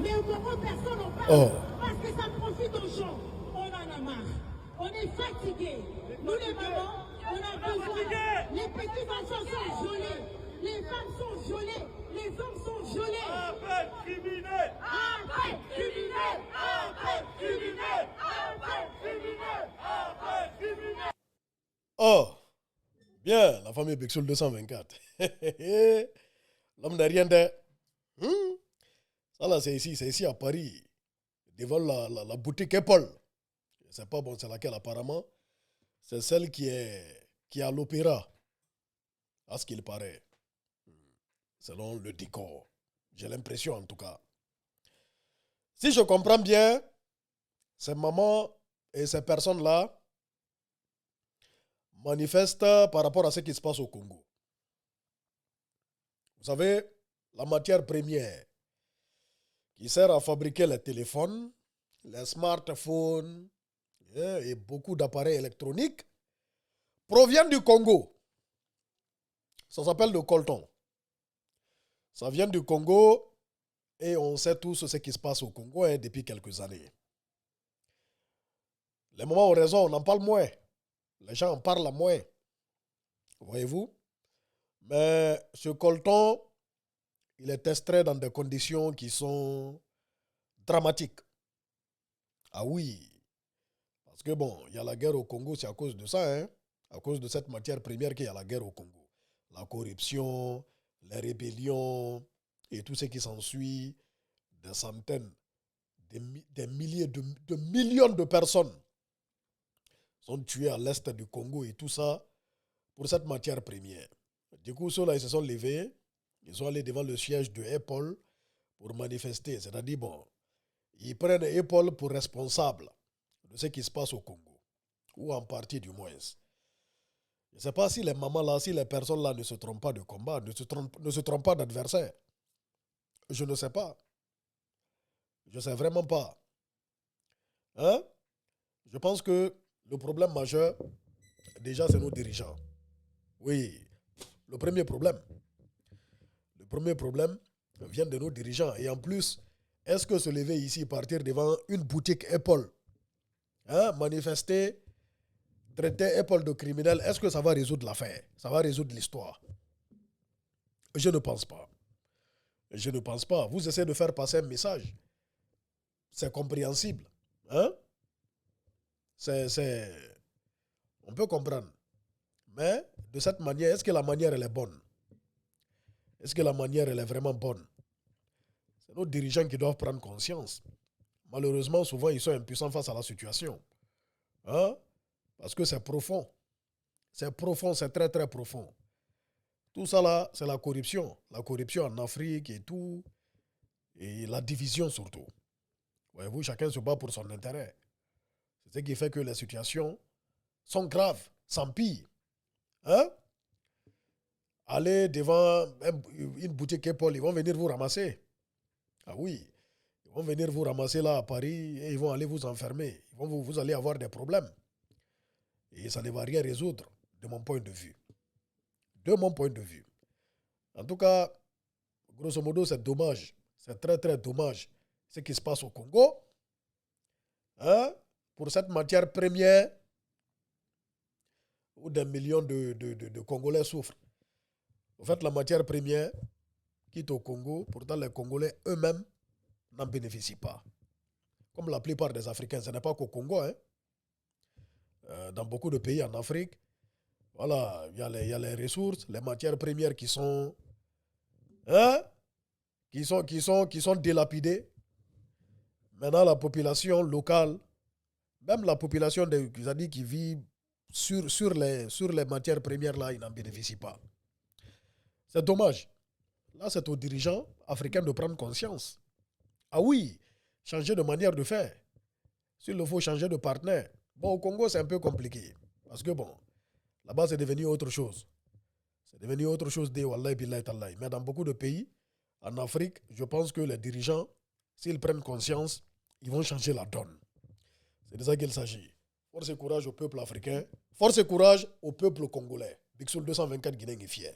Mais au Congo, personne n'en parle. Oh. Parce que ça profite aux gens. On en a marre. On est fatigués. Nous les mamans, on a besoin. Les petits enfants sont violés. Les femmes sont violées. Les hommes sont violés. Appel criminel. Appel criminel. Appel criminel. Appel criminel. Appel criminel. Oh, bien, la famille Bexul 224. L'homme n'a rien de... Ça là, c'est ici à Paris, devant la boutique Apple. Je ne sais pas bon, c'est laquelle apparemment. C'est celle qui est à l'opéra, à ce qu'il paraît, selon le décor. J'ai l'impression en tout cas. Si je comprends bien, ces mamans et ces personnes-là manifestent par rapport à ce qui se passe au Congo. Vous savez, la matière première qui sert à fabriquer les téléphones, les smartphones et beaucoup d'appareils électroniques provient du Congo. Ça s'appelle le coltan. Ça vient du Congo et on sait tous ce qui se passe au Congo depuis quelques années. Les moments ont raison, on en parle moins. Les gens en parlent moins. Voyez-vous? Mais ce coltan, il est extrait dans des conditions qui sont dramatiques. Ah oui. Parce que bon, il y a la guerre au Congo, c'est à cause de ça, hein? À cause de cette matière première qu'il y a la guerre au Congo. La corruption, les rébellions et tout ce qui s'ensuit, des centaines, des milliers de millions de personnes sont tuées à l'est du Congo et tout ça pour cette matière première. Du coup, ceux-là, ils se sont levés, ils sont allés devant le siège de Apple pour manifester. C'est-à-dire, bon, ils prennent Apple pour responsable de ce qui se passe au Congo, ou en partie du moins. Je ne sais pas si les mamans-là, si les personnes-là ne se trompent pas de combat, ne se trompent pas d'adversaire. Je ne sais pas. Je ne sais vraiment pas. Hein? Je pense que le problème majeur, déjà, c'est nos dirigeants. Oui, le premier problème vient de nos dirigeants. Et en plus, est-ce que se lever ici, partir devant une boutique Apple, manifester, traiter Apple de criminel, est-ce que ça va résoudre l'affaire? Ça va résoudre l'histoire? Je ne pense pas. Je ne pense pas. Vous essayez de faire passer un message. C'est compréhensible. Hein? On peut comprendre. Mais de cette manière, est-ce que la manière elle est bonne? Est-ce que la manière elle est vraiment bonne? C'est nos dirigeants qui doivent prendre conscience. Malheureusement, souvent, ils sont impuissants face à la situation. Hein? Parce que c'est profond. C'est profond, c'est très, très profond. Tout ça là, c'est la corruption. La corruption en Afrique et tout. Et la division surtout. Voyez-vous, chacun se bat pour son intérêt. C'est ce qui fait que les situations sont graves, s'empirent. Hein? Allez devant une boutique Apple, ils vont venir vous ramasser. Ah oui, ils vont venir vous ramasser là à Paris et ils vont aller vous enfermer. Vous allez avoir des problèmes. Et ça ne va rien résoudre, de mon point de vue. De mon point de vue. En tout cas, grosso modo, c'est dommage. C'est très, très dommage ce qui se passe au Congo. Hein? Pour cette matière première où des millions de Congolais souffrent. En fait, la matière première quitte au Congo, pourtant les Congolais eux-mêmes n'en bénéficient pas. Comme la plupart des Africains, ce n'est pas qu'au Congo. Hein? Dans beaucoup de pays en Afrique, voilà, il y a les ressources, les matières premières qui sont délapidées. Maintenant, la population locale, même la population qui vit sur les matières premières, là, ils n'en bénéficient pas. C'est dommage. Là, c'est aux dirigeants africains de prendre conscience. Ah oui, changer de manière de faire. S'il le faut, changer de partenaire. Bon, au Congo, c'est un peu compliqué. Parce que bon, là-bas, c'est devenu autre chose. C'est devenu autre chose de Wallahi Billahi Tallahi. Mais dans beaucoup de pays, en Afrique, je pense que les dirigeants, s'ils prennent conscience, ils vont changer la donne. C'est de ça qu'il s'agit. Force et courage au peuple africain. Force et courage au peuple congolais. Bixul 224 Guinée est fier.